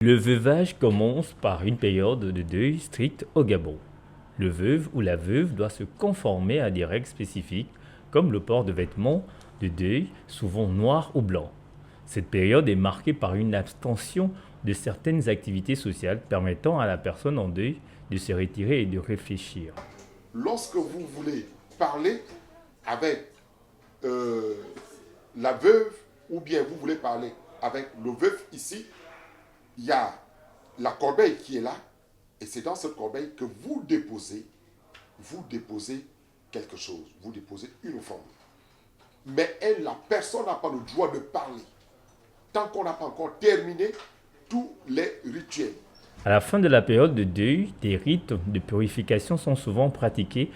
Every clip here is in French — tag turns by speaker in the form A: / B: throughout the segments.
A: Le veuvage commence par une période de deuil strict au Gabon. Le veuve ou la veuve doit se conformer à des règles spécifiques, comme le port de vêtements de deuil, souvent noirs ou blancs. Cette période est marquée par une abstention de certaines activités sociales permettant à la personne en deuil de se retirer et de réfléchir.
B: Lorsque vous voulez parler avec la veuve ou bien vous voulez parler avec le veuf ici, il y a la corbeille qui est là et c'est dans cette corbeille que vous déposez quelque chose, vous déposez une offrande. Mais la personne n'a pas le droit de parler tant qu'on n'a pas encore terminé tous les rituels.
A: À la fin de la période de deuil, des rites de purification sont souvent pratiqués,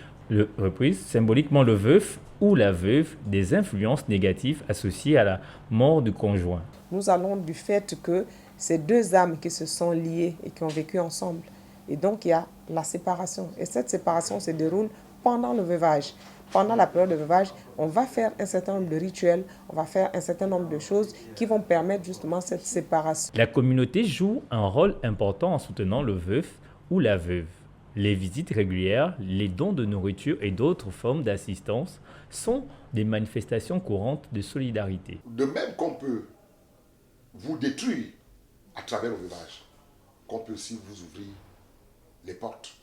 A: reprise symboliquement le veuf ou la veuve des influences négatives associées à la mort du conjoint.
C: Nous allons du fait que c'est deux âmes qui se sont liées et qui ont vécu ensemble. Et donc il y a la séparation. Et cette séparation se déroule pendant le veuvage. Pendant la période de veuvage, on va faire un certain nombre de rituels, on va faire un certain nombre de choses qui vont permettre justement cette séparation.
A: La communauté joue un rôle important en soutenant le veuf ou la veuve. Les visites régulières, les dons de nourriture et d'autres formes d'assistance sont des manifestations courantes de solidarité.
B: De même qu'on peut vous détruire à travers le veuvage, qu'on peut aussi vous ouvrir les portes.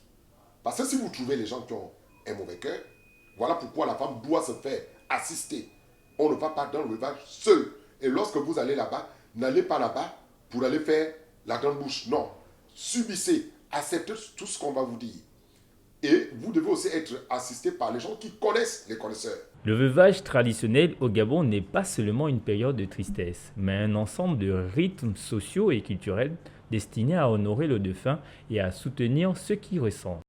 B: Parce que si vous trouvez les gens qui ont un mauvais cœur, voilà pourquoi la femme doit se faire assister. On ne va pas dans le veuvage seul. Et lorsque vous allez là-bas, n'allez pas là-bas pour aller faire la grande bouche. Non. Subissez, acceptez tout ce qu'on va vous dire. Et vous devez aussi être assisté par les gens qui connaissent les connaisseurs.
A: Le veuvage traditionnel au Gabon n'est pas seulement une période de tristesse, mais un ensemble de rythmes sociaux et culturels destinés à honorer le défunt et à soutenir ceux qui ressentent.